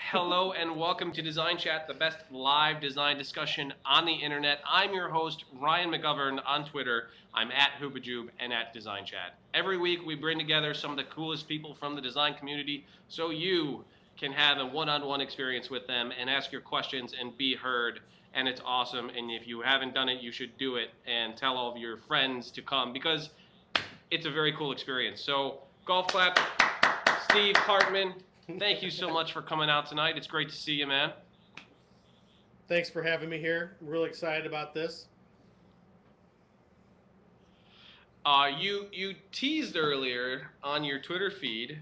Hello and welcome to Design Chat, the best live design discussion on the internet. I'm your host, Ryan McGovern on Twitter. I'm at Hoopajube and at Design Chat. Every week we bring together some of the coolest people from the design community so you can have a one-on-one experience with them and ask your questions and be heard. And it's awesome. And if you haven't done it, you should do it and tell all of your friends to come because it's a very cool experience. So golf clap, Steve Hartman. Thank you so much for coming out tonight. It's great to see you, man. Thanks for having me here. I'm really excited about this. You teased earlier on your Twitter feed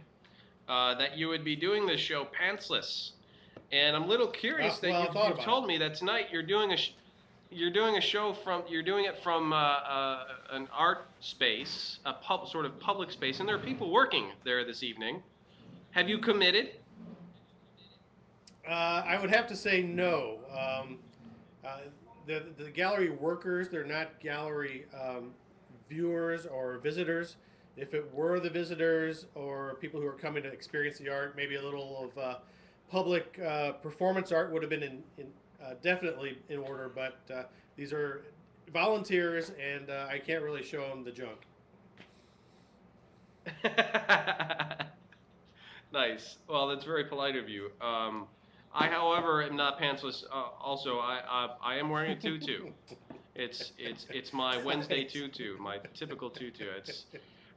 that you would be doing this show pantsless, and I'm a little curious that you've told me that tonight you're doing a show from an art space, a sort of public space, and there are people working there this evening. Have you committed? I would have to say no. The gallery workers, they're not gallery viewers or visitors. If it were the visitors or people who are coming to experience the art, maybe a little of public performance art would have been definitely in order, but these are volunteers, and I can't really show them the junk. Nice. Well, that's very polite of you. I, however, am not pantsless. Also, I am wearing a tutu. It's my Wednesday tutu, my typical tutu. It's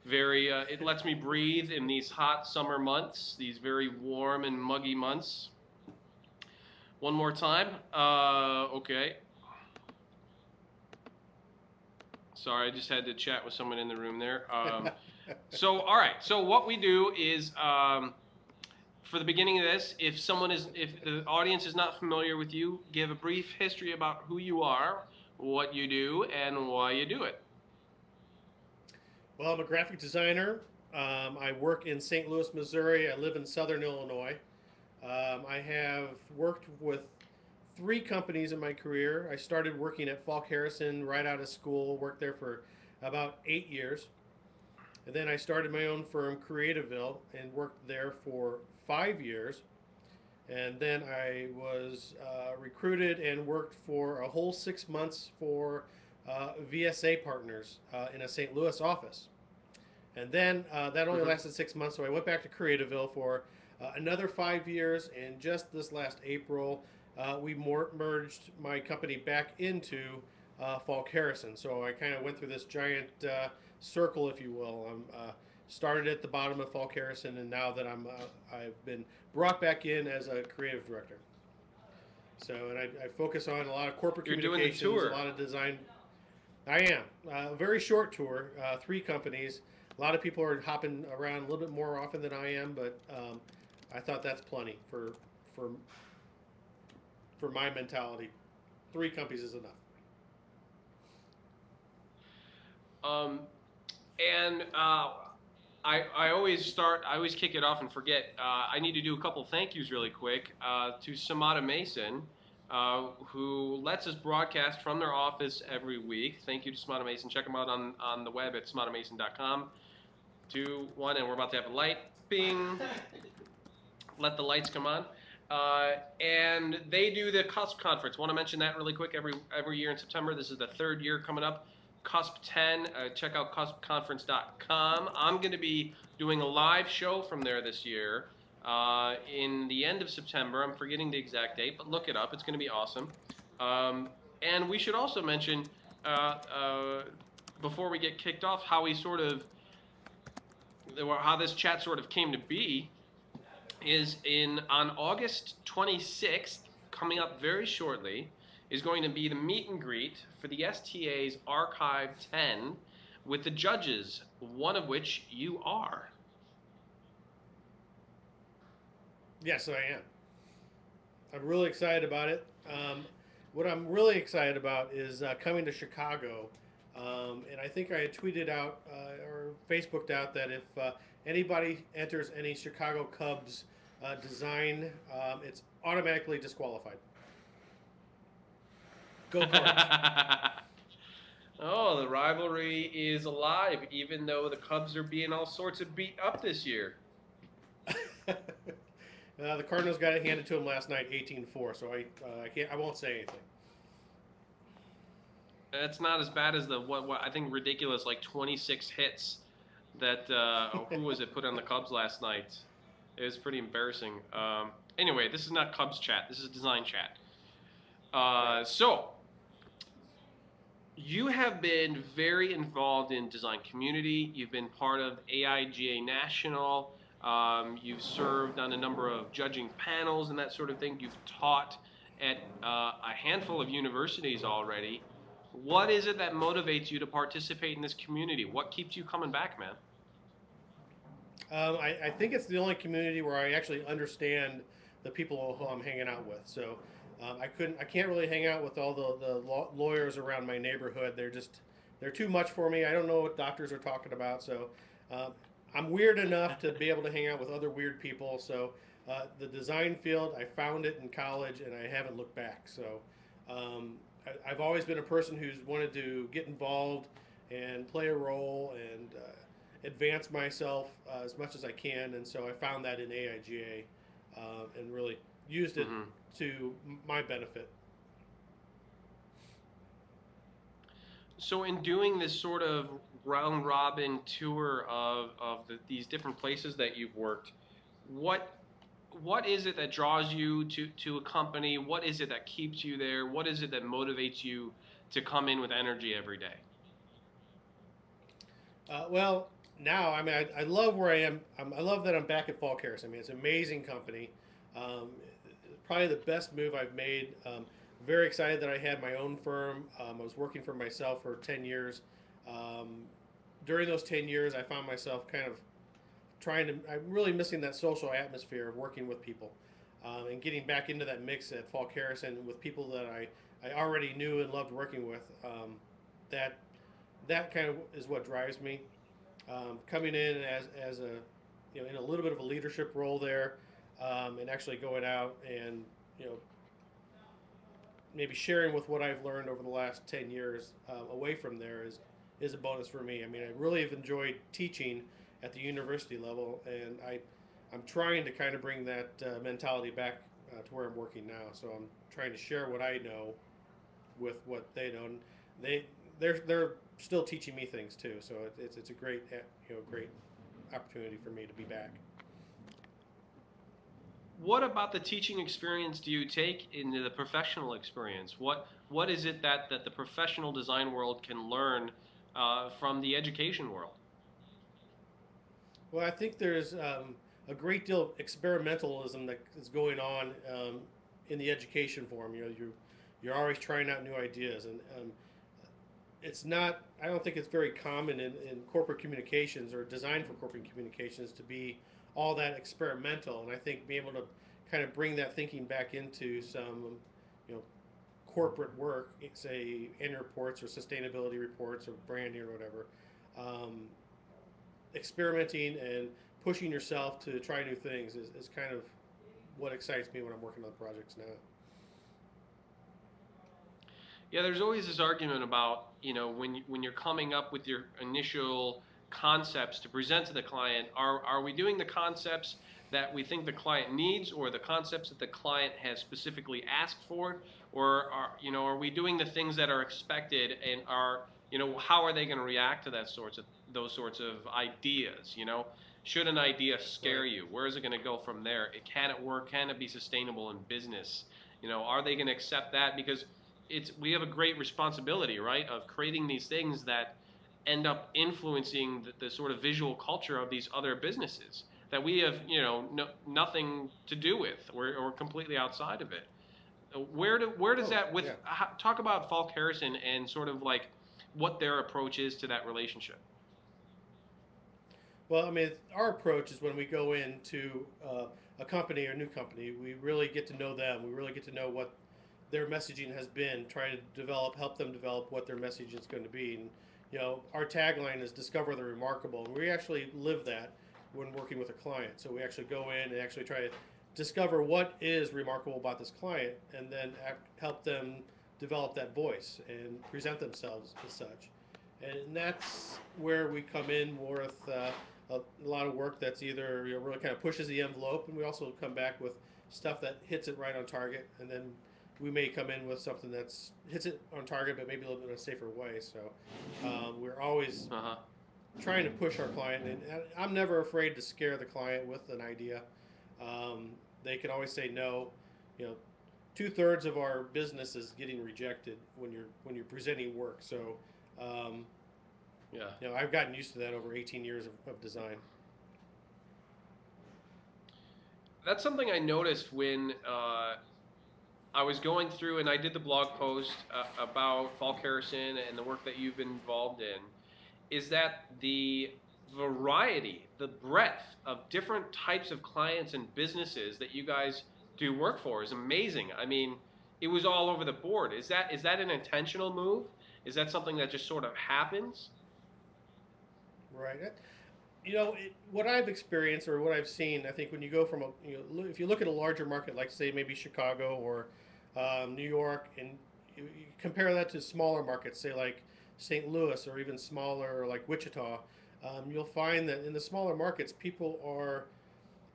very. It lets me breathe in these hot summer months, these very warm and muggy months. One more time. Okay. Sorry, I just had to chat with someone in the room there. So, all right. So what we do is, for the beginning of this, if the audience is not familiar with you, give a brief history about who you are, what you do, and why you do it. Well, I'm a graphic designer. I work in St. Louis, Missouri. I live in Southern Illinois. I have worked with 3 companies in my career. I started working at Falk Harrison right out of school, worked there for about 8 years. And then I started my own firm, Creativeville, and worked there for 5 years. And then I was recruited and worked for a whole 6 months for VSA Partners in a St. Louis office. And then that only lasted 6 months, so I went back to Creativeville for another 5 years. And just this last April, we merged my company back into Falk Harrison. So I kind of went through this giant circle, if you will. I'm started at the bottom of Falk Harrison, and now that I've been brought back in as a creative director. So, and I focus on a lot of corporate communications, You're doing the tour. A lot of design. I am a very short tour, 3 companies. A lot of people are hopping around a little bit more often than I am, but I thought that's plenty for my mentality. 3 companies is enough. I always kick it off and forget. I need to do a couple thank yous really quick to Samata Mason, who lets us broadcast from their office every week. Thank you to Samata Mason. Check them out on the web at samatamason.com. 2, 1, and we're about to have a light. Bing. Let the lights come on. And they do the CUSP conference. Want to mention that really quick every year in September. This is the 3rd year coming up. CUSP10, check out cuspconference.com. I'm going to be doing a live show from there this year in the end of September. I'm forgetting the exact date, but look it up. It's going to be awesome. And we should also mention, before we get kicked off, how this chat sort of came to be is on August 26th, coming up very shortly, is going to be the meet and greet for the STA's Archive10 with the judges, one of which you are. Yes, I am. I'm really excited about it. What I'm really excited about is coming to Chicago. And I think I had tweeted out or Facebooked out that if anybody enters any Chicago Cubs design, it's automatically disqualified. Go Cards. Oh, the rivalry is alive, even though the Cubs are being all sorts of beat up this year. The Cardinals got it handed to them last night, 18-4. So I can't, I won't say anything. It's not as bad as the what I think ridiculous like 26 hits that who was it put on the Cubs last night. It was pretty embarrassing. Anyway, this is not Cubs chat. This is Design Chat. Right. So you have been very involved in design community. You've been part of AIGA National. You've served on a number of judging panels and that sort of thing. You've taught at a handful of universities already. What is it that motivates you to participate in this community? What keeps you coming back, man? I think it's the only community where I actually understand the people who I'm hanging out with. So I can't really hang out with all the lawyers around my neighborhood. They're too much for me. I don't know what doctors are talking about. So um, I'm weird enough to be able to hang out with other weird people. So the design field, I found it in college, and I haven't looked back. So I've always been a person who's wanted to get involved and play a role and advance myself as much as I can, and so I found that in AIGA and really used it Mm-hmm. to my benefit. So, in doing this sort of round robin tour of these different places that you've worked, what what is it that draws you to a company? What is it that keeps you there? What is it that motivates you to come in with energy every day? Well, now I love where I am. I love that I'm back at Falk Harrison. I mean, it's an amazing company. Um, Probably the best move I've made. Very excited that I had my own firm. I was working for myself for 10 years. Um, During those 10 years, I found myself kind of I'm really missing that social atmosphere of working with people and getting back into that mix at Falk Harrison with people that I already knew and loved working with. That that kind of is what drives me. Coming in as a in a little bit of a leadership role there, and actually going out and you know maybe sharing with what I've learned over the last 10 years away from there is a bonus for me. I mean, I really have enjoyed teaching at the university level, and I'm trying to kind of bring that mentality back to where I'm working now. So I'm trying to share what I know with what they know, and they they're still teaching me things too. So it's a great great opportunity for me to be back. What about the teaching experience do you take into the professional experience? What is it that the professional design world can learn from the education world? Well, I think there's a great deal of experimentalism that is going on in the education form. You're always trying out new ideas, and it's not. I don't think it's very common in corporate communications or designed for corporate communications to be all that experimental. And I think being able to kind of bring that thinking back into some, you know, corporate work, say annual reports or sustainability reports or branding or whatever, um, experimenting and pushing yourself to try new things is kind of what excites me when I'm working on projects now. Yeah, there's always this argument about, when you're coming up with your initial concepts to present to the client, are we doing the concepts that we think the client needs or the concepts that the client has specifically asked for, or are we doing the things that are expected, and how are they going to react to those sorts of ideas, Should an idea scare Right. you? Where is it going to go from there? Can it work? Can it be sustainable in business? Are they going to accept that? Because we have a great responsibility, right, of creating these things that end up influencing the sort of visual culture of these other businesses that we have, nothing to do with, or completely outside of it. Where does Oh that yeah. talk about Falk Harrison and sort of like what their approach is to that relationship? Well, I mean, our approach is when we go into a company or new company, we really get to know them. We really get to know what their messaging has been, trying to help them develop what their message is going to be. And our tagline is "Discover the Remarkable," and we actually live that when working with a client. So we actually go in and actually try to discover what is remarkable about this client, and then help them develop that voice and present themselves as such. And that's where we come in with a lot of work that's either really kind of pushes the envelope, and we also come back with stuff that hits it right on target, and then we may come in with something that's hits it on target, but maybe a little bit in a safer way. So we're always Uh-huh. trying to push our client, and I'm never afraid to scare the client with an idea. Um, they can always say no. You know, 2/3 of our business is getting rejected when you're presenting work. So, um, Yeah. I've gotten used to that over 18 years of design. That's something I noticed when I was going through and I did the blog post about Falk Harrison and the work that you've been involved in, is that the variety, the breadth of different types of clients and businesses that you guys do work for is amazing. I mean, it was all over the board. Is that an intentional move? Is that something that just sort of happens? Right. What I've experienced or what I've seen, I think when you go from if you look at a larger market like say maybe Chicago or New York, and you compare that to smaller markets, say like St. Louis or even smaller like Wichita, you'll find that in the smaller markets, people are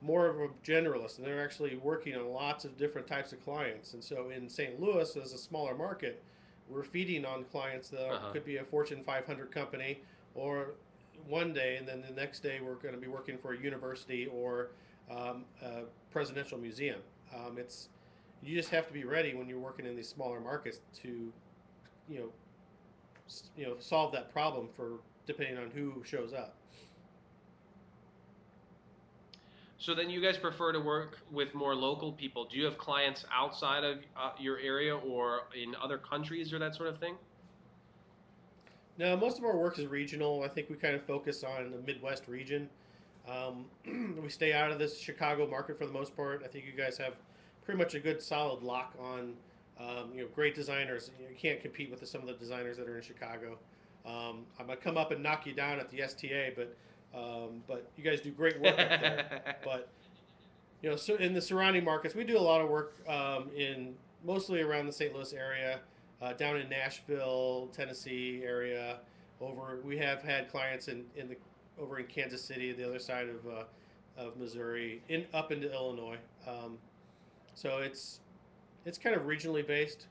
more of a generalist, and they're actually working on lots of different types of clients. And so in St. Louis, as a smaller market, we're feeding on clients that Uh-huh. could be a Fortune 500 company, or one day, and then the next day we're going to be working for a university or a presidential museum. It's You just have to be ready when you're working in these smaller markets to, you know, solve that problem for depending on who shows up. So then you guys prefer to work with more local people. Do you have clients outside of your area or in other countries or that sort of thing? Now, most of our work is regional. I think we kind of focus on the Midwest region. We stay out of this Chicago market for the most part. I think you guys have pretty much a good solid lock on great designers. You can't compete with some of the designers that are in Chicago. I'm gonna come up and knock you down at the STA, but you guys do great work up there. But so in the surrounding markets, we do a lot of work in mostly around the St. Louis area, down in Nashville, Tennessee area. We have had clients in the over in Kansas City, the other side of Missouri, up into Illinois. So it's kind of regionally based.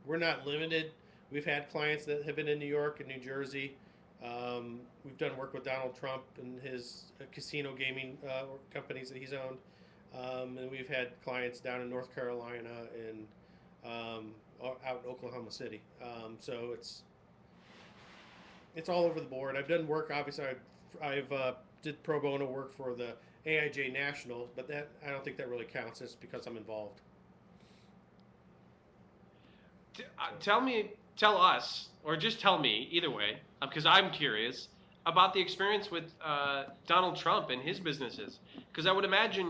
We're not limited. We've had clients that have been in New York and New Jersey. We've done work with Donald Trump and his casino gaming companies that he's owned. And we've had clients down in North Carolina and out in Oklahoma City. So it's all over the board. I've done work. Obviously, I've did pro bono work for the AIJ National, but that I don't think that really counts. It's because I'm involved. So Tell us, or just tell me, either way, because I'm curious about the experience with Donald Trump and his businesses. Because I would imagine,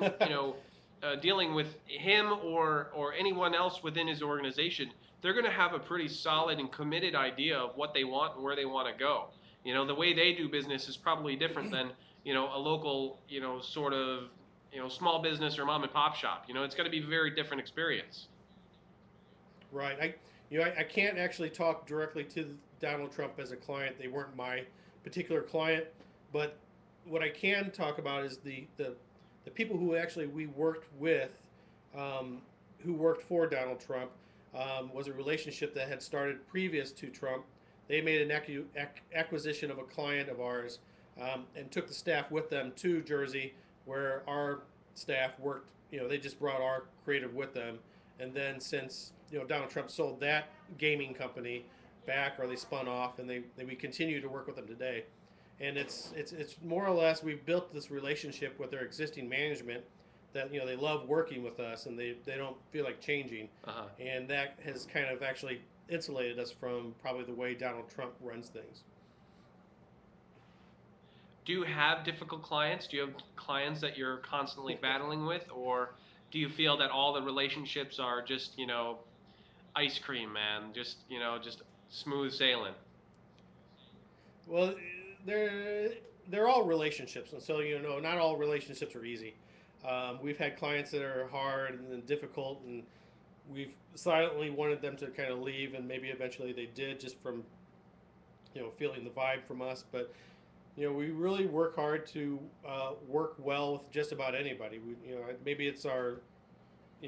dealing with him or anyone else within his organization, they're going to have a pretty solid and committed idea of what they want and where they want to go. The way they do business is probably different than a local, sort of, small business or mom and pop shop. It's going to be a very different experience. right, I can't actually talk directly to Donald Trump as a client. They weren't my particular client, but what I can talk about is the people who actually we worked with, who worked for Donald Trump, was a relationship that had started previous to Trump. They made an acquisition of a client of ours, and took the staff with them to Jersey, where our staff worked. They just brought our creative with them, and then since Donald Trump sold that gaming company back, or they spun off, and we continue to work with them today. And it's more or less we've built this relationship with their existing management that they love working with us, and they don't feel like changing, Uh-huh. and that has kind of actually insulated us from probably the way Donald Trump runs things. Do you have difficult clients? Do you have clients that you're constantly battling with, or do you feel that all the relationships are just ice cream, man? Just smooth sailing. Well, they're they're all relationships, and so not all relationships are easy. We've had clients that are hard and difficult, and we've silently wanted them to kind of leave, and maybe eventually they did, just from feeling the vibe from us. But We really work hard to work well with just about anybody. Maybe it's our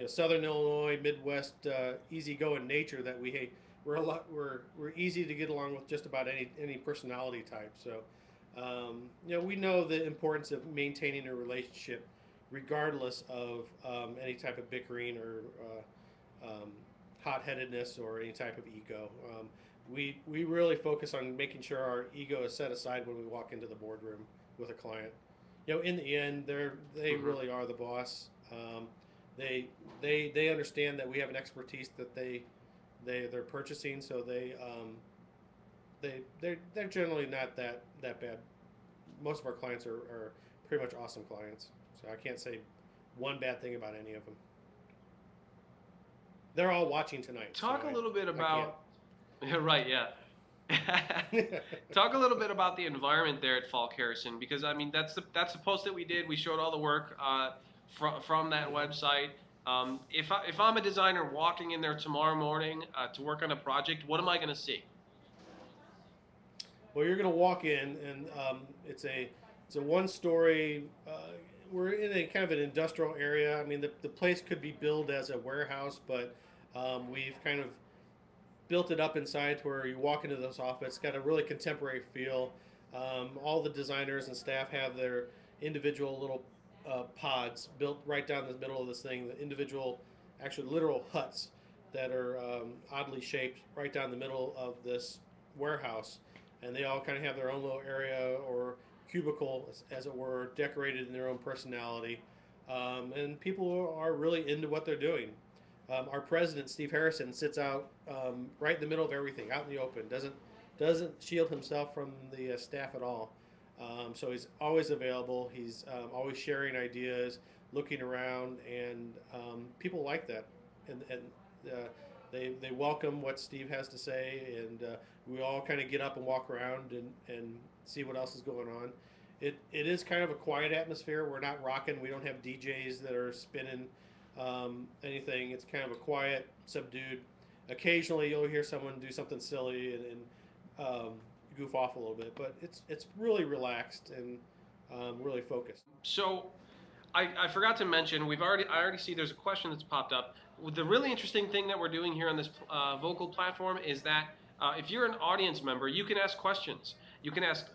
Southern Illinois, Midwest, easygoing nature that we hate. We're easy to get along with just about any personality type. So, we know the importance of maintaining a relationship, regardless of any type of bickering or hot-headedness or any type of ego. We really focus on making sure our ego is set aside when we walk into the boardroom with a client. In the end, they Hmm. really are the boss. They they understand that we have an expertise that they're purchasing, so they're generally not that bad. Most of our clients are pretty much awesome clients, so I can't say one bad thing about any of them. They're all watching tonight, so Talk a little bit I can't. about, yeah, right, yeah. Talk a little bit about the environment there at Falk Harrison, because I mean that's the post that we did. We showed all the work from that website. If I'm a designer walking in there tomorrow morning to work on a project, what am I going to see? Well, you're going to walk in, and it's a one-story. We're in a kind of an industrial area. I mean, the place could be billed as a warehouse, but we've kind of built it up inside to where you walk into this office. It's got a really contemporary feel. All the designers and staff have their individual little pods built right down the middle of this thing. The individual, actually literal huts that are oddly shaped right down the middle of this warehouse, and they all kind of have their own little area or cubicle, as it were, decorated in their own personality. And people are really into what they're doing. Our president, Steve Harrison, sits out right in the middle of everything, out in the open. Doesn't shield himself from the staff at all. So he's always available. He's always sharing ideas, looking around, and people like that. And they welcome what Steve has to say, and we all kind of get up and walk around and see what else is going on. It is kind of a quiet atmosphere. We're not rocking. We don't have DJs that are spinning anything. It's kind of a quiet, subdued. Occasionally, you'll hear someone do something silly and goof off a little bit, but it's really relaxed and really focused. So I forgot to mention, I already see there's a question that's popped up. The really interesting thing that we're doing here on this vocal platform is that if you're an audience member, you can ask questions. You can ask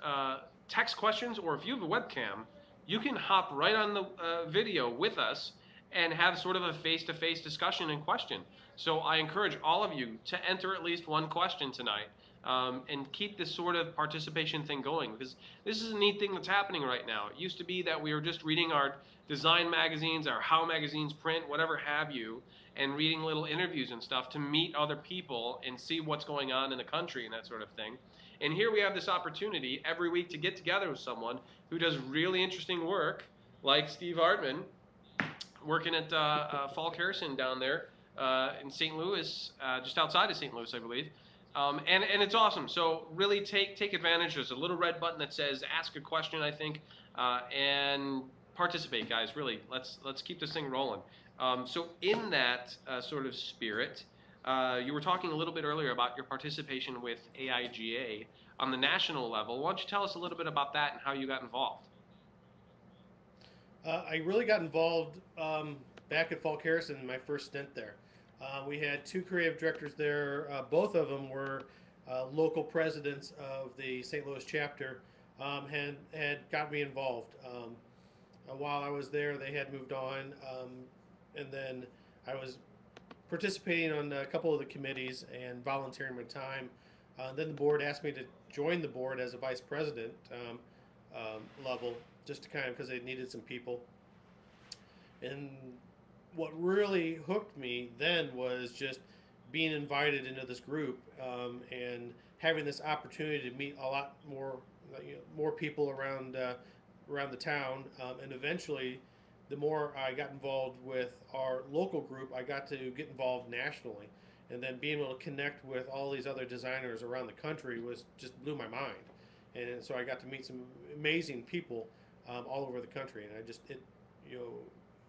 text questions, or if you have a webcam, you can hop right on the video with us and have sort of a face-to-face discussion and question. So I encourage all of you to enter at least one question tonight, and keep this sort of participation thing going, because this is a neat thing that's happening right now. It used to be that we were just reading our design magazines, our how magazines, print, whatever have you, and reading little interviews and stuff to meet other people and see what's going on in the country and that sort of thing. And here we have this opportunity every week to get together with someone who does really interesting work, like Steve Hartman, working at Falk Harrison down there in St. Louis, just outside of St. Louis, I believe. And it's awesome. So really take advantage. There's a little red button that says "Ask a Question," I think, and participate, guys. Really, let's keep this thing rolling. So in that sort of spirit, you were talking a little bit earlier about your participation with AIGA on the national level. Why don't you tell us a little bit about that and how you got involved? I really got involved back at Falk Harrison in my first stint there. We had two creative directors there. Both of them were local presidents of the St. Louis chapter. Had got me involved. While I was there, they had moved on, and then I was participating on a couple of the committees and volunteering my time. Then the board asked me to join the board as a vice president level, just to kind of because they needed some people. And what really hooked me then was just being invited into this group and having this opportunity to meet a lot more, more people around the town, and eventually, the more I got involved with our local group, I got to get involved nationally, and then being able to connect with all these other designers around the country was just blew my mind, and so I got to meet some amazing people all over the country, and I just you know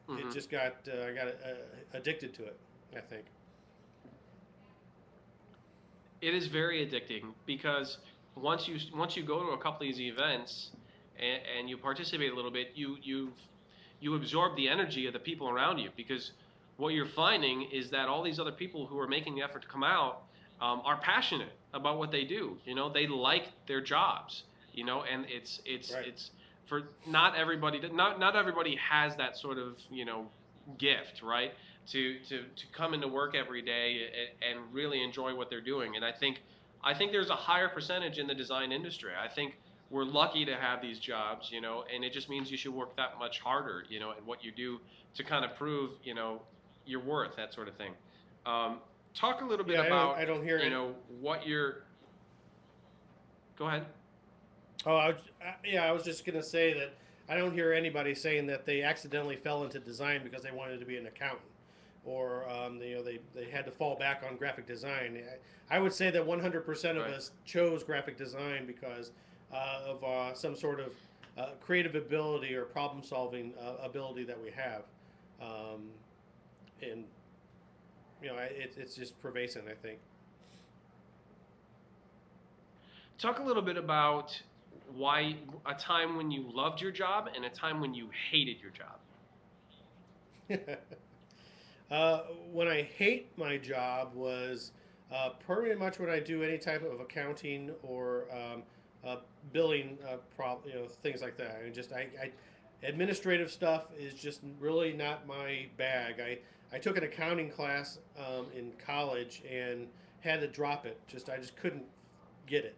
it Mm-hmm. just got I got addicted to it, I think. It is very addicting because once you go to a couple of these events and you participate a little bit, you absorb the energy of the people around you, because what you're finding is that all these other people who are making the effort to come out are passionate about what they do. You know, they like their jobs. You know, and Right. it's for not everybody. Not everybody has that sort of gift, right? To come into work every day and really enjoy what they're doing. And I think there's a higher percentage in the design industry. I think we're lucky to have these jobs, and it just means you should work that much harder, at what you do to kind of prove, your worth, that sort of thing. Um, Talk a little bit Yeah, about, I don't hear it. what you're. Go ahead. Oh, yeah, I was just gonna say that I don't hear anybody saying that they accidentally fell into design because they wanted to be an accountant, or they had to fall back on graphic design. I would say that 100% of Right. us chose graphic design because of some sort of creative ability or problem solving ability that we have, um, and it's just pervasive, I think. Talk a little bit about why a time when you loved your job and a time when you hated your job. Uh, when I hate my job was pretty much when I do any type of accounting or billing, things like that. I administrative stuff is just really not my bag. I took an accounting class in college and had to drop it. I just couldn't get it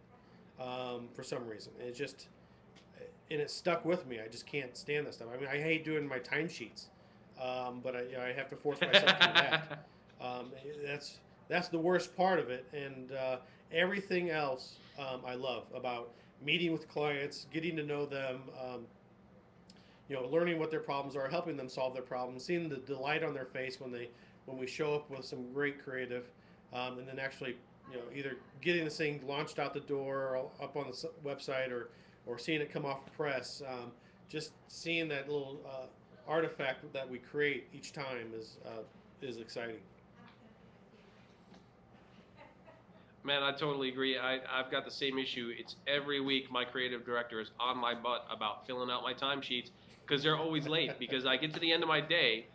for some reason. And it stuck with me. I just can't stand that stuff. I mean, I hate doing my timesheets, but I have to force myself through that. Um, that's that's the worst part of it, and everything else I love about meeting with clients, getting to know them, learning what their problems are, helping them solve their problems, seeing the delight on their face when we show up with some great creative, and then actually either getting this thing launched out the door or up on the website or seeing it come off the press. Just seeing that little artifact that we create each time is exciting. Man, I totally agree. I've got the same issue. It's every week my creative director is on my butt about filling out my timesheets because they're always late. Because I get to the end of my day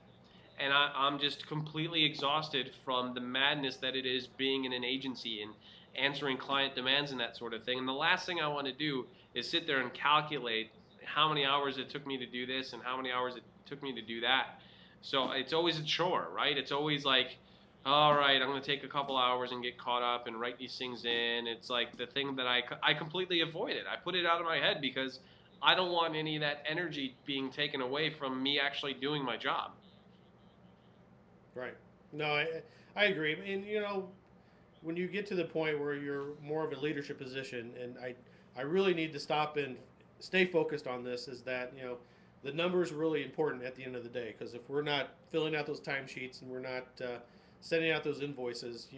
and I'm just completely exhausted from the madness that it is being in an agency and answering client demands and that sort of thing. And the last thing I want to do is sit there and calculate how many hours it took me to do this and how many hours it took me to do that. So it's always a chore, right? It's always like, all right, I'm going to take a couple hours and get caught up and write these things in. It's like the thing that I completely avoid it. I put it out of my head because I don't want any of that energy being taken away from me actually doing my job. Right. No, I agree. And when you get to the point where you're more of a leadership position, and I really need to stop and stay focused on this, is that the number is really important at the end of the day, because if we're not filling out those timesheets and we're not sending out those invoices,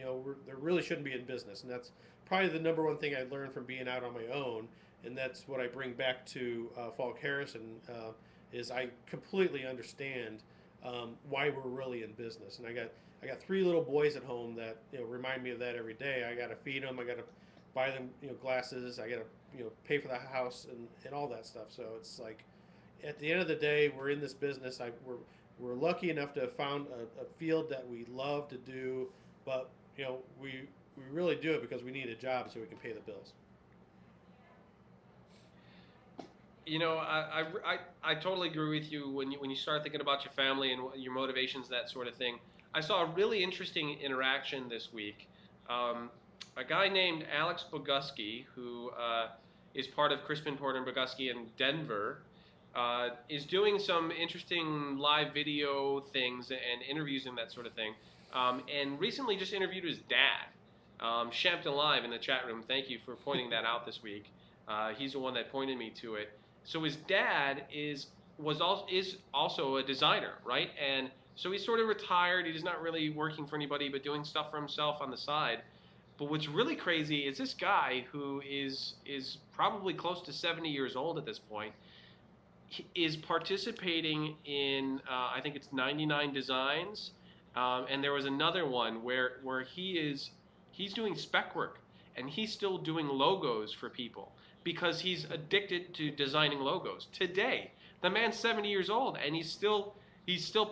there really shouldn't be in business. And that's probably the number one thing I learned from being out on my own, and that's what I bring back to Falk Harrison. Is I completely understand why we're really in business. And I got three little boys at home that remind me of that every day. I got to feed them. I got to buy them glasses. I got to pay for the house and all that stuff. So it's like at the end of the day, we're in this business. We're lucky enough to have found a field that we love to do, but we really do it because we need a job so we can pay the bills. I totally agree with you when you start thinking about your family and your motivations, that sort of thing. I saw a really interesting interaction this week. Um, a guy named Alex Boguski, who is part of Crispin Porter and Boguski in Denver, is doing some interesting live video things and interviews and that sort of thing. And recently just interviewed his dad, Shampton Live in the chat room. Thank you for pointing that out this week. He's the one that pointed me to it. So his dad is also a designer, right? And so he's sort of retired. He's not really working for anybody, but doing stuff for himself on the side. But what's really crazy is this guy who is probably close to 70 years old at this point is participating in I think it's 99 designs, and there was another one where he's doing spec work, and he's still doing logos for people because he's addicted to designing logos today. The man's 70 years old, and he's still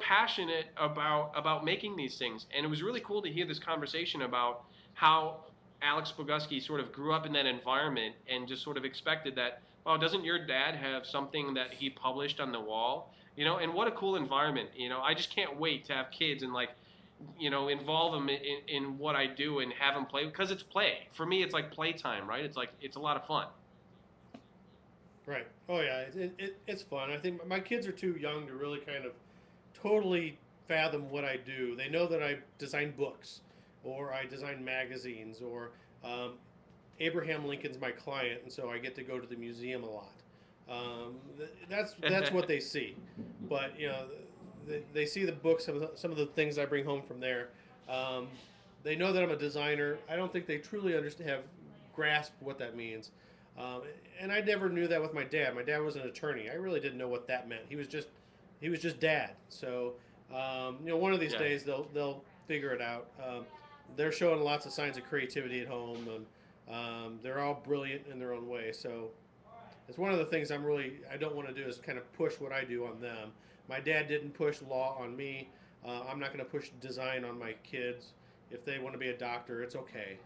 passionate about making these things. And it was really cool to hear this conversation about how Alex Boguski sort of grew up in that environment and just sort of expected that, oh, doesn't your dad have something that he published on the wall? And what a cool environment. I just can't wait to have kids and, like, involve them in what I do and have them play, because it's play. For me, it's like playtime, right? It's like, it's a lot of fun. Right. Oh yeah, it's fun. I think my kids are too young to really kind of totally fathom what I do. They know that I design books, or I design magazines, or um, Abraham Lincoln's my client, and so I get to go to the museum a lot. That's what they see, but they see the books, some of the things I bring home from there. Um, they know that I'm a designer. I don't think they truly understand, have grasped what that means. Um, and I never knew that with my dad. My dad was an attorney. I really didn't know what that meant. He was just dad. So one of these Yeah. days they'll figure it out. They're showing lots of signs of creativity at home, and they're all brilliant in their own way. So it's one of the things I don't want to do is kind of push what I do on them. My dad didn't push law on me. I'm not going to push design on my kids. If they want to be a doctor, it's okay.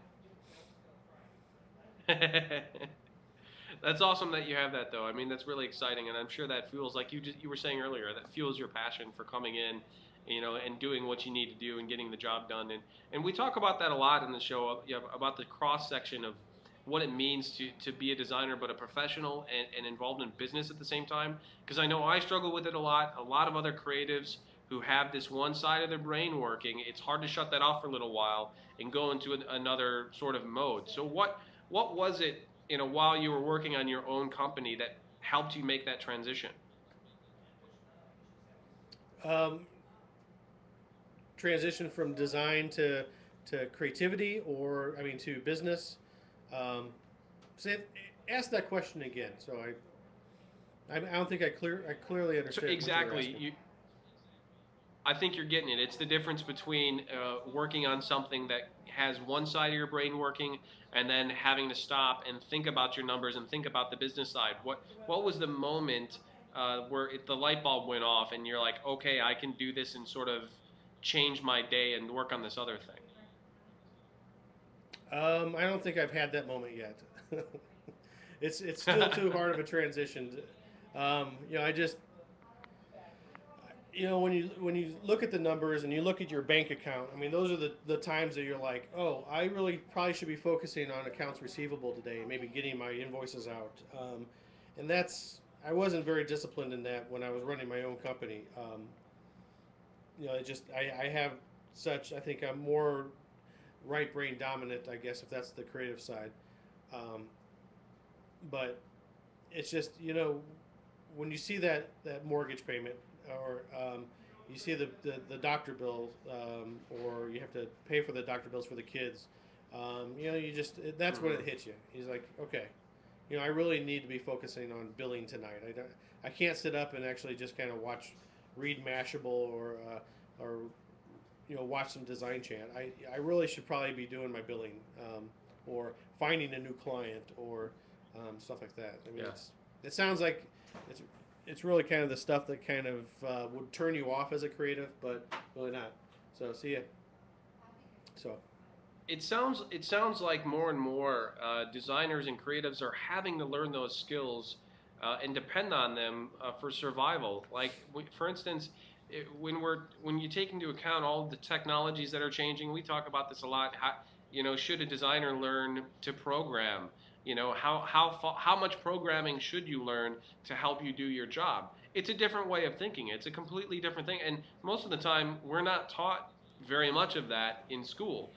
That's awesome that you have that, though. I mean, that's really exciting, and I'm sure that fuels, like you were saying earlier, that fuels your passion for coming in, and doing what you need to do and getting the job done. And we talk about that a lot in the show, about the cross section of what it means to be a designer, but a professional and involved in business at the same time. Because I know I struggle with it a lot. A lot of other creatives who have this one side of their brain working, it's hard to shut that off for a little while and go into another sort of mode. So what was it, while you were working on your own company, that helped you make that transition? Um, Transition from design to creativity, or I mean to business. Um, say, ask that question again. So I don't think I clearly So understand what you're exactly, asking. I think you're getting it. It's the difference between working on something that has one side of your brain working, and then having to stop and think about your numbers and think about the business side. What was the moment where the light bulb went off and you're like, okay, I can do this and sort of change my day and work on this other thing? I don't think I've had that moment yet. It's still too hard of a transition. I just when you look at the numbers and you look at your bank account, I mean, those are the times that you're like, oh, I really probably should be focusing on accounts receivable today, maybe getting my invoices out. And I wasn't very disciplined in that when I was running my own company. I have such, I think I'm more right brain dominant, I guess, if that's the creative side. Um, but it's just, when you see that mortgage payment, or you see the doctor bill, or you have to pay for the doctor bills for the kids, that's when it Hmm. hits you. He's like, okay, I really need to be focusing on billing tonight. I can't sit up and actually just kind of read Mashable, or watch some design chat. I really should probably be doing my billing, or finding a new client, or stuff like that. I mean, Yeah. it sounds like it's it's really kind of the stuff that kind of would turn you off as a creative, but really not. So see ya. So It sounds like more and more designers and creatives are having to learn those skills and depend on them for survival. Like, for instance, when you take into account all of the technologies that are changing, we talk about this a lot. Should a designer learn to program? How much programming should you learn to help you do your job? It's a different way of thinking. It's a completely different thing, and most of the time, we're not taught very much of that in school.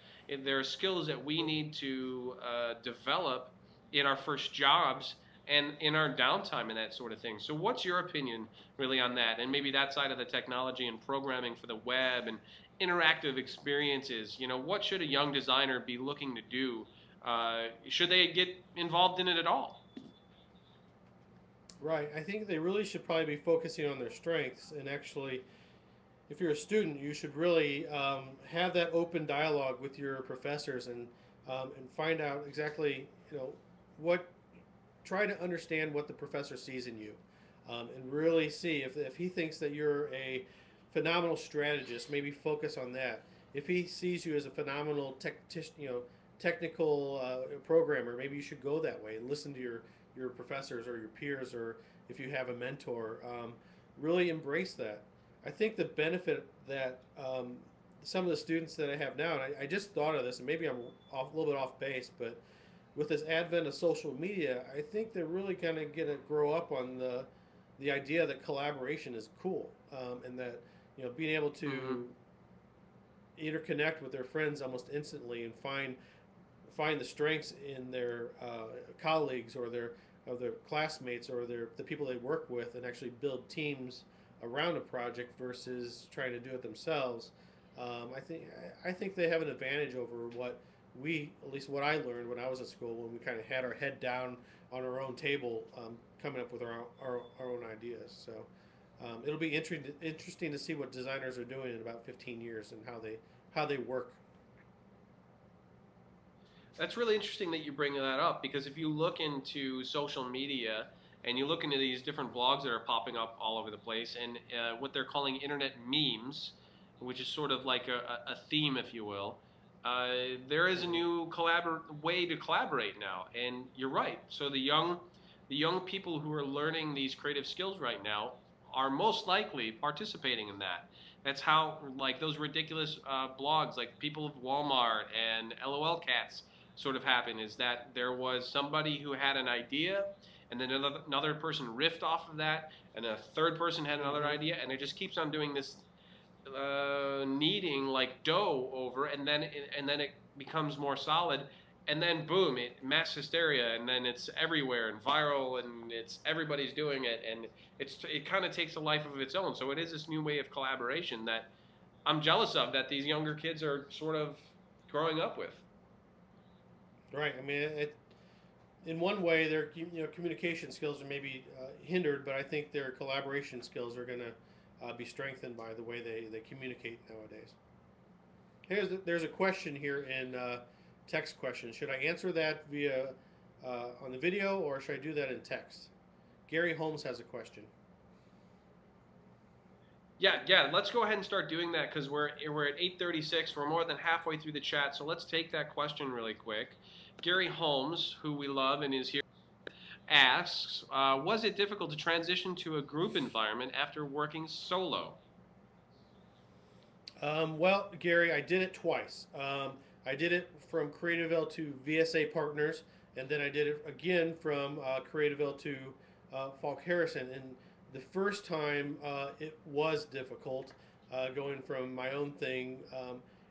There are skills that we need to develop in our first jobs and in our downtime and that sort of thing. So, what's your opinion really on that? And maybe that side of the technology and programming for the web and interactive experiences. What should a young designer be looking to do? Should they get involved in it at all? right, I think they really should probably be focusing on their strengths, and actually, if you're a student, you should really have that open dialogue with your professors, and and find out exactly, what try to understand what the professor sees in you, and really see if he thinks that you're a phenomenal strategist. Maybe focus on that. If he sees you as a phenomenal technical programmer, maybe you should go that way and listen to your professors or your peers, or if you have a mentor, really embrace that. I think the benefit that some of the students that I have now, and I just thought of this, and maybe I'm a little bit off base, but with this advent of social media, I think they're really kind of going to grow up on the idea that collaboration is cool, and that being able Mm-hmm. to interconnect with their friends almost instantly and find the strengths in their colleagues or their classmates or the people they work with, and actually build teams around a project versus trying to do it themselves. I think they have an advantage over at least what I learned when I was at school, when we kind of had our head down on our own table, coming up with our own ideas. So it'll be interesting to see what designers are doing in about 15 years and how they work. That's really interesting that you bring that up because if you look into social media and you look into these different blogs that are popping up all over the place and what they're calling internet memes, which is sort of like a theme, if you will, there is a Hmm. new way to collaborate now. And you're right. So the young people who are learning these creative skills right now are most likely participating in that. That's how, like those ridiculous blogs, like people of Walmart and LOL Cats, sort of happened is that there was somebody who had an idea and then another person riffed off of that and a third person had another Hmm. idea and it just keeps on doing this kneading like dough over and then it becomes more solid and then boom it mass hysteria and then it's everywhere and viral and it's everybody's doing it and it kind of takes a life of its own, so it is this new way of collaboration that I'm jealous of that these younger kids are sort of growing up with. Right. I mean, in one way, their communication skills are maybe hindered, but I think their collaboration skills are going to be strengthened by the way they communicate nowadays. There's a question here in text question. Should I answer that via on the video, or should I do that in text? Gary Holmes has a question. Yeah, let's go ahead and start doing that because we're at 8:36. We're more than halfway through the chat, so let's take that question really quick. Gary Holmes, who we love and is here, asks, "Was it difficult to transition to a group environment after working solo?" Well, Gary, I did it twice. I did it from Creativeville to VSA Partners, and then I did it again from Creativeville to Falk Harrison. And the first time, it was difficult, going from my own thing.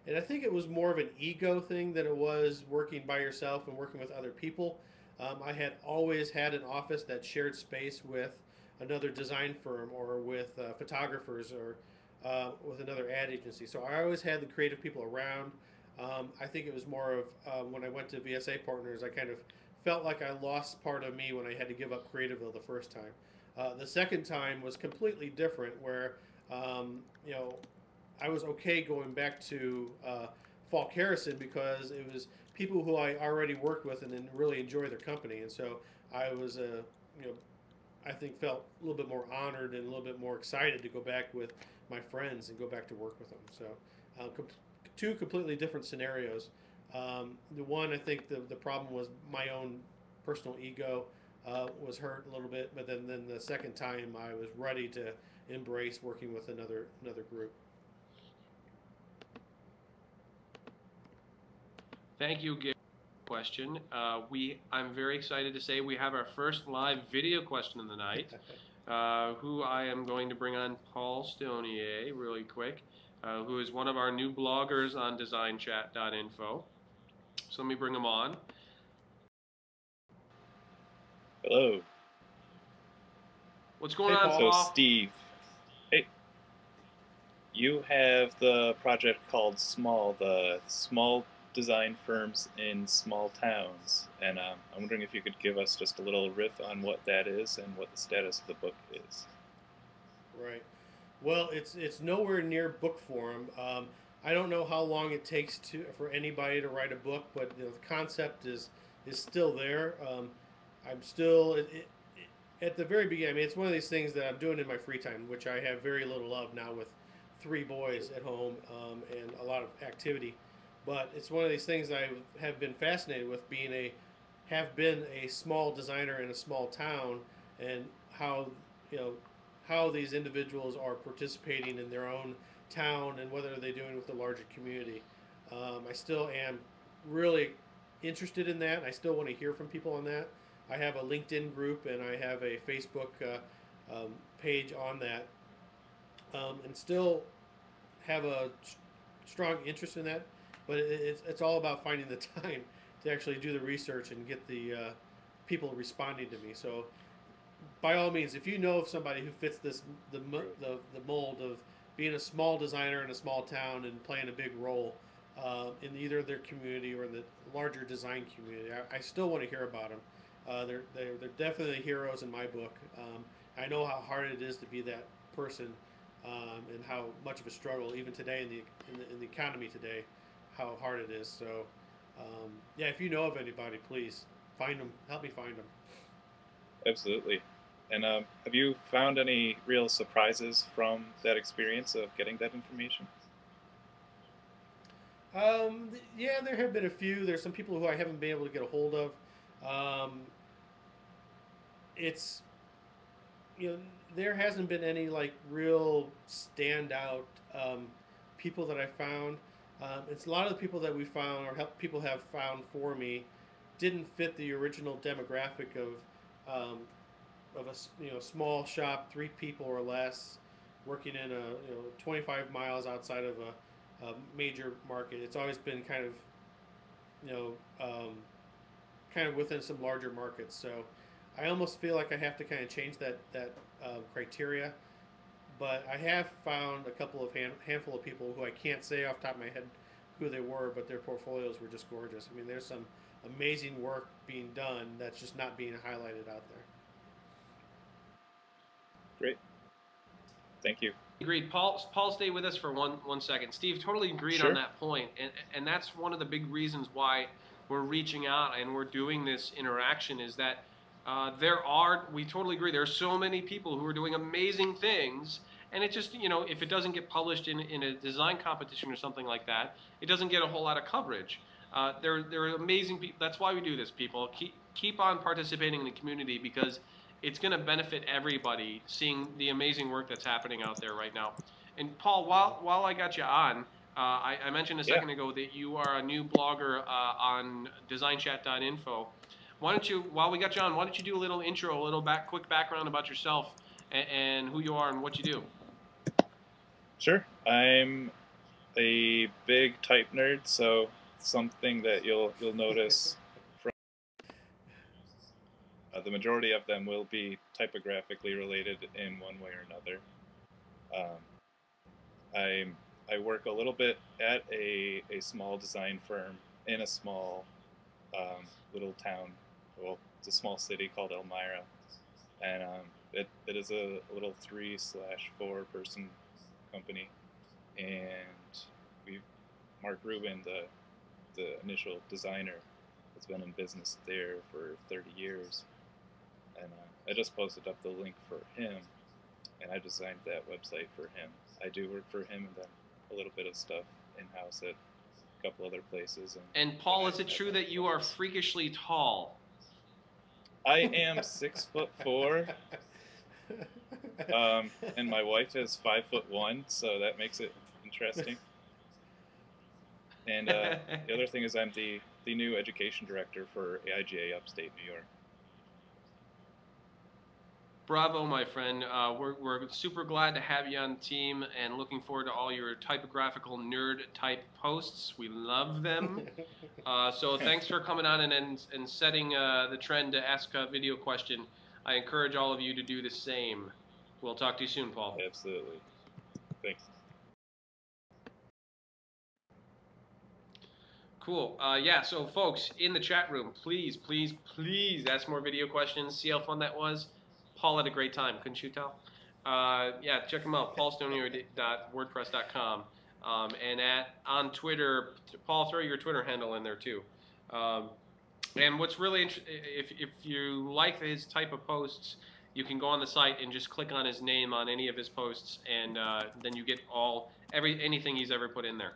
And I think it was more of an ego thing than it was working by yourself and working with other people. I had always had an office that shared space with another design firm or with photographers or with another ad agency. So I always had the creative people around. I think it was more of when I went to VSA Partners, I kind of felt like I lost part of me when I had to give up Creativeville the first time. The second time was completely different, where um, you know I was okay going back to Falk Harrison because it was people who I already worked with and really enjoy their company, and so I was you know I think felt a little bit more honored and a little bit more excited to go back with my friends and go back to work with them. So, two completely different scenarios. The one, I think the problem was my own personal ego was hurt a little bit, but then the second time I was ready to embrace working with another group. Thank you, Gary. Question. I'm very excited to say we have our first live video question of the night. Who I am going to bring on Paul Stonier really quick, who is one of our new bloggers on DesignChat.info. So let me bring him on. Hello. What's going Hey, on, So, Paul. Paul? Steve, hey, you have the project called Small, the small design firms in small towns. And I'm wondering if you could give us just a little riff on what that is and what the status of the book is. Right. Well, it's nowhere near book form. I don't know how long it takes for anybody to write a book, but the concept is still there. I'm still at the very beginning. I mean, it's one of these things that I'm doing in my free time, which I have very little of now with 3 boys at home and a lot of activity. But it's one of these things I have been fascinated with, have been a small designer in a small town, and how you know how these individuals are participating in their own town and what are they doing with the larger community. I still am really interested in that. I still want to hear from people on that. I have a LinkedIn group and I have a Facebook page on that, and still have a strong interest in that. But it's all about finding the time to actually do the research and get the people responding to me. So by all means, if you know of somebody who fits the mold of being a small designer in a small town and playing a big role in either their community or in the larger design community, I still want to hear about them. They're definitely heroes in my book. I know how hard it is to be that person, and how much of a struggle even today in the economy today, how hard it is. So yeah, if you know of anybody, please find them. Help me find them. Absolutely. And have you found any real surprises from that experience of getting that information? Yeah, there have been a few. There's some people who I haven't been able to get a hold of. Um, it's you know there hasn't been any like real standout people that I found. It's a lot of the people that we found or people have found for me didn't fit the original demographic um, of a small shop, 3 people or less, working in 25 miles outside of a major market. It's always been you know um, kind of within some larger markets. So I almost feel like I have to kind of change that criteria. But I have found a couple of handful of people who I can't say off the top of my head who they were, but their portfolios were just gorgeous. I mean, there's some amazing work being done that's just not being highlighted out there. Great. Thank you. Agreed. Paul, stay with us for one second. Steve, totally agreed on Sure. that point, and that's one of the big reasons why we're reaching out and we're doing this interaction is that we totally agree. There are so many people who are doing amazing things, and it just if it doesn't get published in a design competition or something like that, it doesn't get a whole lot of coverage. There are amazing people. That's why we do this. People keep on participating in the community because it's going to benefit everybody seeing the amazing work that's happening out there right now. And Paul, while I got you on, I mentioned a Yeah. second ago that you are a new blogger on DesignChat.info. Why don't you, while we got you on, why don't you do a little intro, a little quick background about yourself and who you are and what you do? Sure. I'm a big type nerd, so something that you'll notice from the majority of them will be typographically related in one way or another. Um, I I work a little bit at a small design firm in a small little town. Well, it's a small city called Elmira, and it is a little 3/4 person company, and we Mark Rubin, the initial designer, has been in business there for 30 years, and I just posted up the link for him, and I designed that website for him. I do work for him, and then a little bit of stuff in house at a couple other places. And Then Paul, is it I true run that you are blogs. freakishly tall? I am 6'4", and my wife is 5'1", so that makes it interesting. And the other thing is I'm the new education director for AIGA Upstate New York. Bravo, my friend. We're super glad to have you on the team and looking forward to all your typographical nerd type posts. We love them. So thanks for coming on and setting the trend to ask a video question. I encourage all of you to do the same. We'll talk to you soon, Paul. Absolutely. Thanks. Cool. Yeah, so folks, in the chat room, please ask more video questions. See how fun that was? Paul had a great time, couldn't you tell? Yeah, check him out, paulstonier.wordpress.com. And on Twitter, Paul, throw your Twitter handle in there too. Um, and what's really interesting, if you like his type of posts, you can go on the site and just click on his name on any of his posts, and then you get anything he's ever put in there.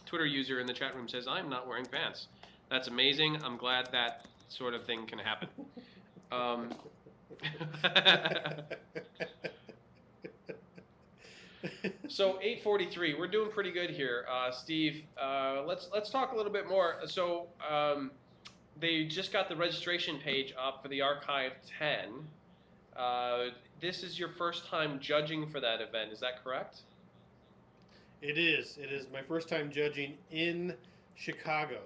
Twitter user in the chat room says, "I'm not wearing pants." That's amazing. I'm glad that sort of thing can happen. So 8:43, we're doing pretty good here, Steve. Let's talk a little bit more. So they just got the registration page up for the Archive 10. This is your first time judging for that event, is that correct? It is. It is my first time judging in Chicago.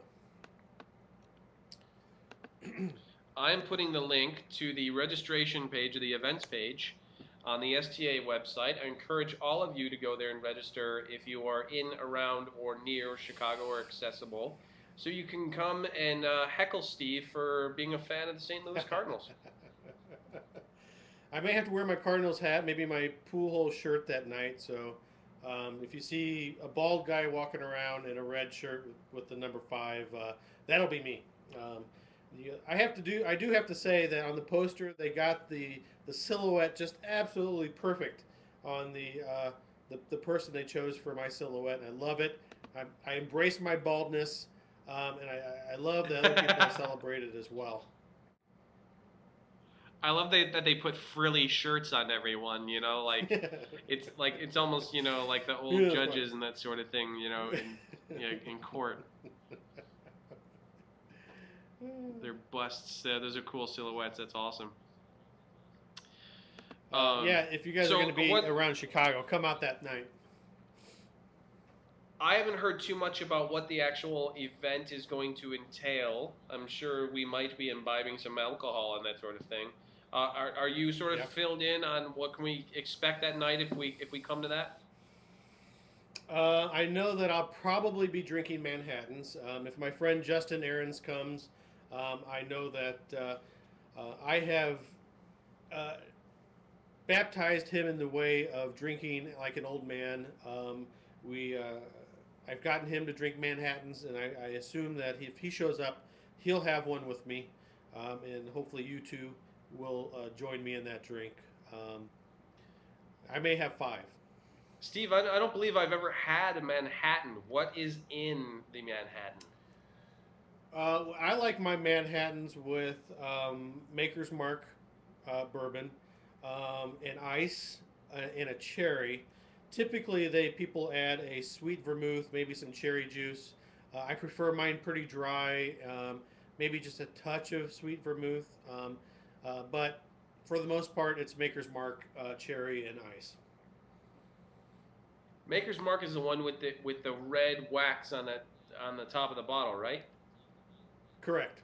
I'm putting the link to the registration page or the events page on the STA website. I encourage all of you to go there and register if you are in, around, or near Chicago or accessible, so you can come and heckle Steve for being a fan of the St. Louis Cardinals. I may have to wear my Cardinals hat, maybe my pool hole shirt that night. So if you see a bald guy walking around in a red shirt with the number 5, that'll be me. I do have to say that on the poster they got the silhouette just absolutely perfect on the person they chose for my silhouette, and I love it. I embrace my baldness, and I love that other people celebrate it as well. I love that they put frilly shirts on everyone, like it's almost, like the old Yeah, judges and that sort of thing, in court. Their busts, those are cool silhouettes. That's awesome. Yeah, if you guys are going to be around Chicago, come out that night. I haven't heard too much about what the actual event is going to entail. I'm sure we might be imbibing some alcohol and that sort of thing. Are you sort of filled in on what can we expect that night if we come to that? I know that I'll probably be drinking Manhattans. If my friend Justin Ahrens comes, I know that I have baptized him in the way of drinking like an old man. I've gotten him to drink Manhattans, and I assume that if he shows up, he'll have one with me, and hopefully you two will join me in that drink. I may have 5. Steve, I don't believe I've ever had a Manhattan. What is in the Manhattan? I like my Manhattans with Maker's Mark bourbon, and ice, and a cherry. Typically, people add a sweet vermouth, maybe some cherry juice. I prefer mine pretty dry, maybe just a touch of sweet vermouth. But for the most part, it's Maker's Mark, cherry, and ice. Maker's Mark is the one with the red wax on the top of the bottle, right? Correct.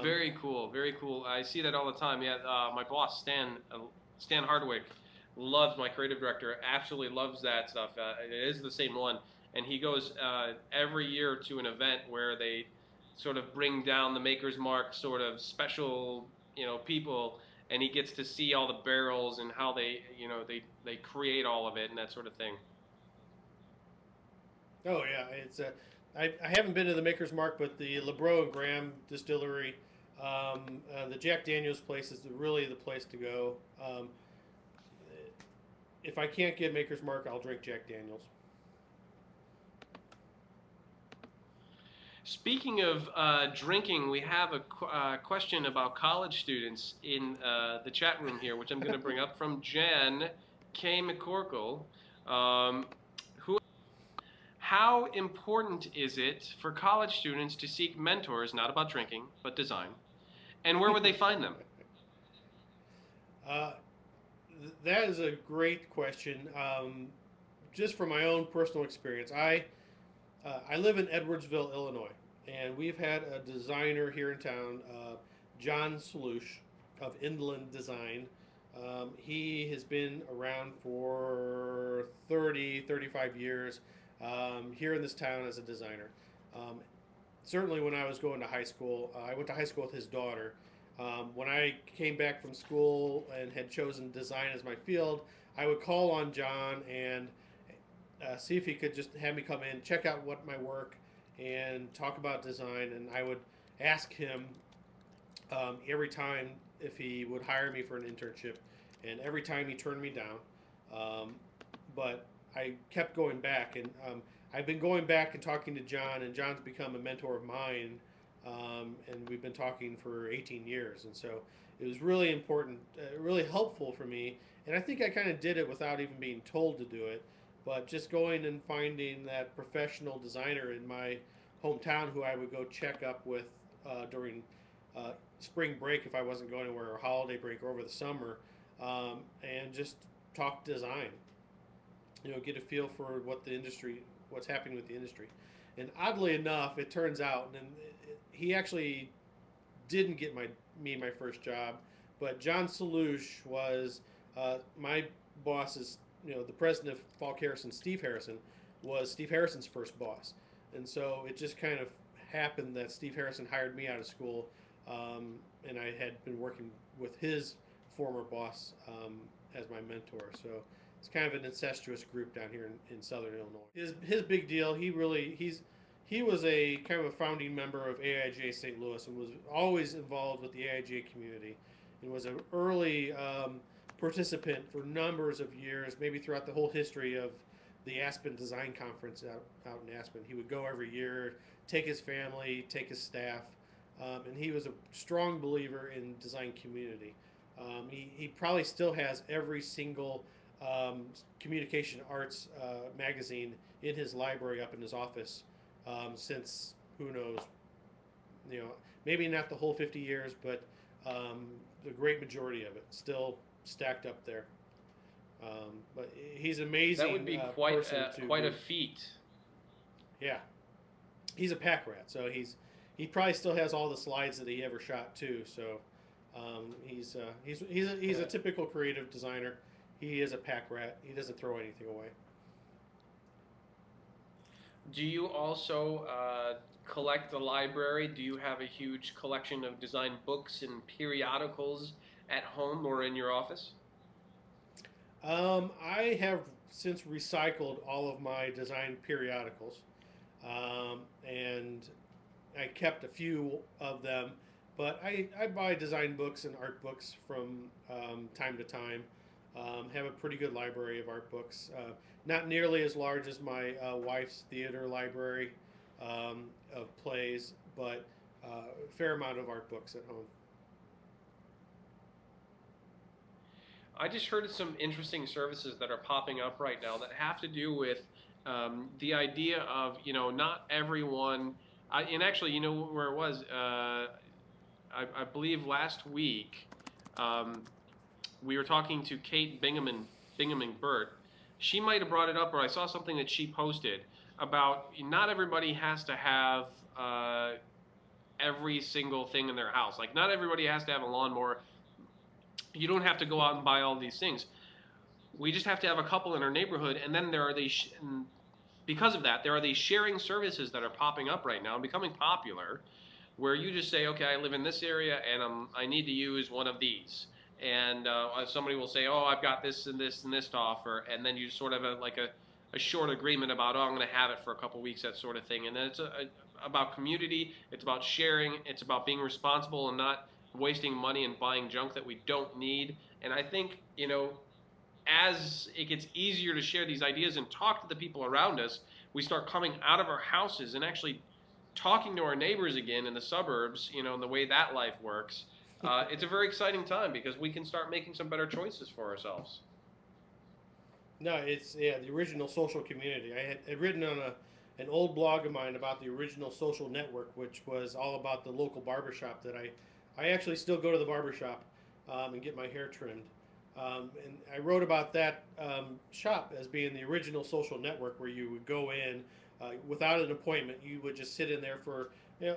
Very cool, very cool. I see that all the time. Yeah, my boss Stan Hardwick loves, my creative director, absolutely loves that stuff. It is the same one, and he goes every year to an event where they sort of bring down the Maker's Mark sort of special, people, and he gets to see all the barrels and how they create all of it and that sort of thing. Oh yeah, it's I haven't been to the Maker's Mark, but the LeBreau and Graham distillery, the Jack Daniel's place is really the place to go. If I can't get Maker's Mark, I'll drink Jack Daniel's. Speaking of drinking, we have a question about college students in the chat room here, which I'm going to bring up from Jen K. McCorkle. How important is it for college students to seek mentors, not about drinking, but design? And where would they find them? That is a great question. Just from my own personal experience, I live in Edwardsville, Illinois, and we've had a designer here in town, John Slush of Inland Design. He has been around for 35 years here in this town as a designer. Certainly when I was going to high school, I went to high school with his daughter. When I came back from school and had chosen design as my field, I would call on John and see if he could just have me come in, check out what my work, and talk about design. And I would ask him every time if he would hire me for an internship, and every time he turned me down. But I kept going back, and I've been going back and talking to John, and John's become a mentor of mine, and we've been talking for 18 years, and so it was really important, really helpful for me, and I think I kind of did it without even being told to do it, but just going and finding that professional designer in my hometown who I would go check up with during spring break if I wasn't going anywhere, or holiday break, or over the summer, and just talk design. Get a feel for what's happening with the industry. And oddly enough, it turns out, and he actually didn't get my first job, but John Salouche was my boss's, the president of Falk Harrison, Steve Harrison, was Steve Harrison's first boss. And so it just kind of happened that Steve Harrison hired me out of school, and I had been working with his former boss as my mentor. So it's kind of an incestuous group down here in Southern Illinois. His big deal. He was a kind of a founding member of AIGA St. Louis and was always involved with the AIGA community, and was an early participant for numbers of years, maybe throughout the whole history of the Aspen Design Conference out in Aspen. He would go every year, take his family, take his staff, and he was a strong believer in design community. He probably still has every single communication arts magazine in his library up in his office since, who knows, maybe not the whole 50 years, but the great majority of it still stacked up there. But he's amazing. That would be quite a feat. Yeah, he's a pack rat, so he probably still has all the slides that he ever shot too. So he's a typical creative designer. He is a pack rat. He doesn't throw anything away. Do you also collect the library? Do you have a huge collection of design books and periodicals at home or in your office? I have since recycled all of my design periodicals, and I kept a few of them, but I buy design books and art books from time to time. Have a pretty good library of art books. Not nearly as large as my wife's theater library of plays, but a fair amount of art books at home. I just heard of some interesting services that are popping up right now that have to do with the idea of, not everyone, and actually, where it was, I believe last week, we were talking to Kate Bingham Burt. She might have brought it up, or I saw something that she posted about not everybody has to have every single thing in their house. Like, not everybody has to have a lawnmower. You don't have to go out and buy all these things. We just have to have a couple in our neighborhood, and then there are these, because of that, there are these sharing services that are popping up right now and becoming popular, where you just say, okay, I live in this area, and I need to use one of these. And somebody will say, oh, I've got this and this and this to offer, and then you sort of like a short agreement about, oh, I'm going to have it for a couple weeks, that sort of thing. And then it's about community, it's about sharing, it's about being responsible and not wasting money and buying junk that we don't need. And I think, as it gets easier to share these ideas and talk to the people around us, we start coming out of our houses and actually talking to our neighbors again in the suburbs, and the way that life works. It's a very exciting time because we can start making some better choices for ourselves. No, it's the original social community. I had written on an old blog of mine about the original social network, which was all about the local barbershop that I actually still go to the barbershop and get my hair trimmed. And I wrote about that shop as being the original social network where you would go in without an appointment. You would just sit in there for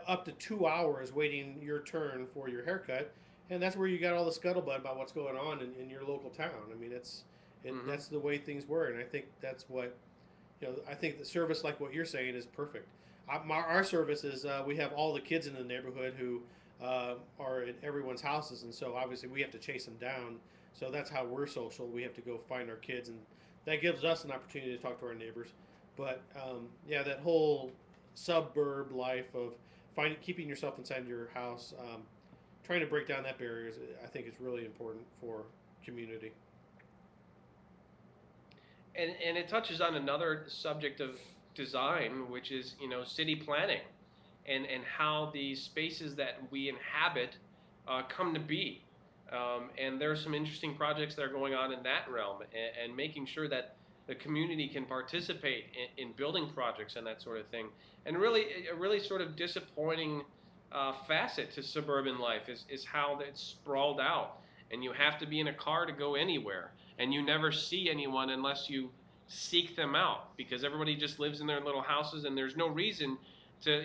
up to 2 hours waiting your turn for your haircut. And that's where you got all the scuttlebutt about what's going on in your local town. I mean, that's the way things were. And I think that's what, I think the service like what you're saying is perfect. Our service is we have all the kids in the neighborhood who are in everyone's houses, and so obviously we have to chase them down. So that's how we're social. We have to go find our kids, and that gives us an opportunity to talk to our neighbors. But yeah, that whole suburb life of keeping yourself inside your house, trying to break down that barrier, I think, is really important for community. And it touches on another subject of design, which is, city planning, and how these spaces that we inhabit come to be. And there are some interesting projects that are going on in that realm, and making sure that the community can participate in building projects and that sort of thing. And really, a really sort of disappointing facet to suburban life is how it's sprawled out, and you have to be in a car to go anywhere, and you never see anyone unless you seek them out, because everybody just lives in their little houses, and there's no reason to,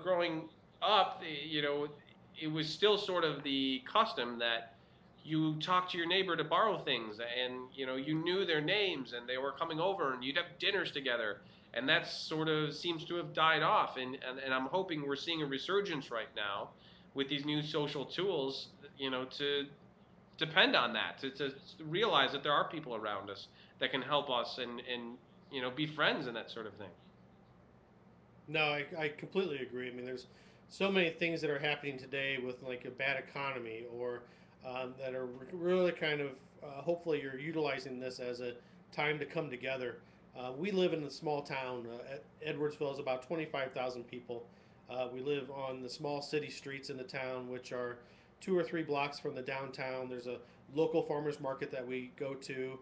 growing up, it was still sort of the custom that you talk to your neighbor to borrow things, and you knew their names, and they were coming over, and you'd have dinners together, and that sort of seems to have died off, and I'm hoping we're seeing a resurgence right now with these new social tools, to depend on that, to realize that there are people around us that can help us, and be friends and that sort of thing. No, I completely agree. I mean, there's so many things that are happening today with like a bad economy, or that are really kind of hopefully you're utilizing this as a time to come together. We live in a small town. Edwardsville is about 25,000 people. We live on the small city streets in the town, which are 2 or 3 blocks from the downtown. There's a local farmers market that we go to.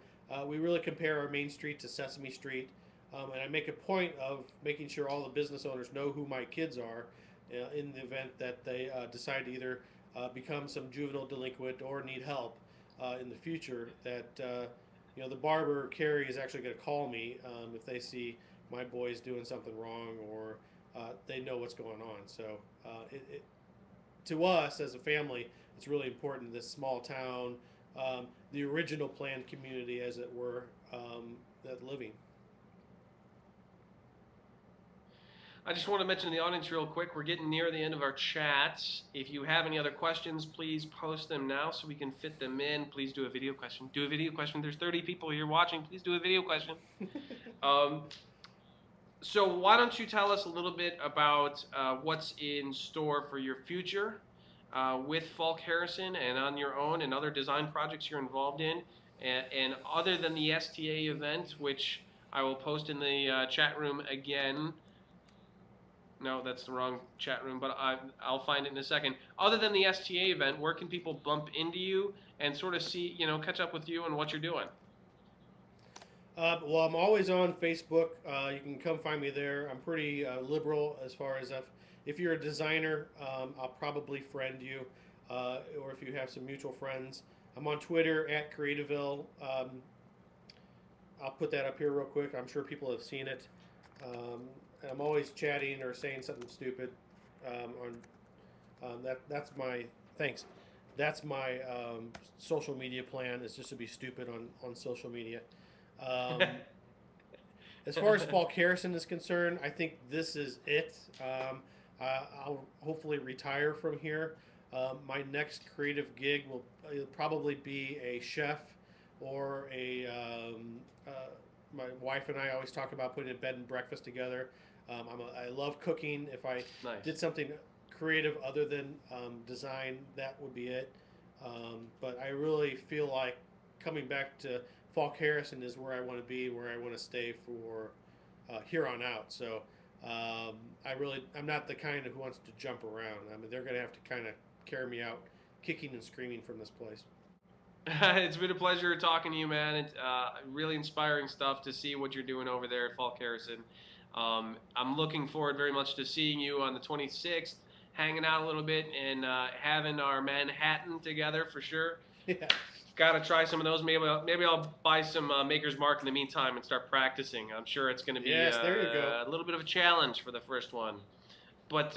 We really compare our main street to Sesame Street. And I make a point of making sure all the business owners know who my kids are in the event that they decide to either become some juvenile delinquent or need help in the future. That the barber Carrie is actually going to call me if they see my boys doing something wrong, or they know what's going on. So to us as a family, it's really important. This small town, the original planned community, as it were, that living. I just want to mention to the audience real quick, we're getting near the end of our chats. If you have any other questions, please post them now so we can fit them in. Please do a video question. Do a video question. There's 30 people here watching. Please do a video question. So why don't you tell us a little bit about what's in store for your future with Falk Harrison, and on your own, and other design projects you're involved in, and other than the STA event, which I will post in the chat room again. No, that's the wrong chat room, but I'll find it in a second. Other than the STA event, where can people bump into you and sort of see, catch up with you and what you're doing? Well, I'm always on Facebook. You can come find me there. I'm pretty liberal as far as if you're a designer, I'll probably friend you, or if you have some mutual friends. I'm on Twitter at Creativeville. I'll put that up here real quick. I'm sure people have seen it. And I'm always chatting or saying something stupid. That's my thanks. That's my social media plan, is just to be stupid on social media. As far as Falk Harrison is concerned, I think this is it. I'll hopefully retire from here. My next creative gig will probably be a chef, or my wife and I always talk about putting a bed and breakfast together. I love cooking. If I did something creative other than design, that would be it. But I really feel like coming back to Falk Harrison is where I want to be, where I want to stay for here on out. So I'm not the kind who wants to jump around. I mean, they're going to have to kind of carry me out, kicking and screaming from this place. It's been a pleasure talking to you, man. It's really inspiring stuff to see what you're doing over there at Falk Harrison. I'm looking forward very much to seeing you on the 26th, hanging out a little bit, and having our Manhattan together for sure. Yeah. Got to try some of those. Maybe I'll buy some Maker's Mark in the meantime and start practicing. I'm sure it's going to be there you go. a little bit of a challenge for the first one. But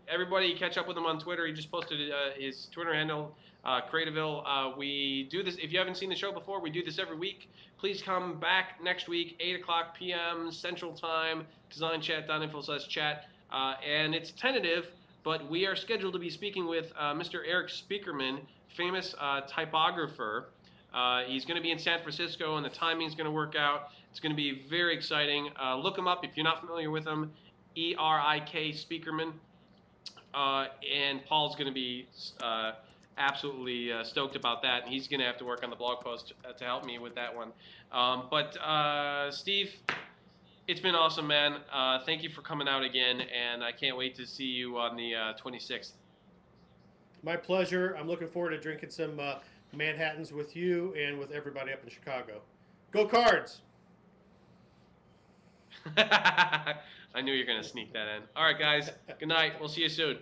everybody, catch up with him on Twitter. He just posted his Twitter handle, Creativeville. We do this. If you haven't seen the show before, we do this every week. Please come back next week, 8 o'clock p.m. Central Time, designchat.info/chat. And it's tentative, but we are scheduled to be speaking with Mr. Eric Speakerman, famous typographer. He's going to be in San Francisco, and the timing is going to work out. It's going to be very exciting. Look him up if you're not familiar with him, ERIK Speakerman. And Paul's going to be absolutely stoked about that, and he's going to have to work on the blog post to help me with that one. But Steve, it's been awesome, man. Thank you for coming out again, and I can't wait to see you on the 26th. My pleasure. I'm looking forward to drinking some Manhattans with you and with everybody up in Chicago. Go Cards! I knew you were going to sneak that in. All right, guys. Good night. We'll see you soon.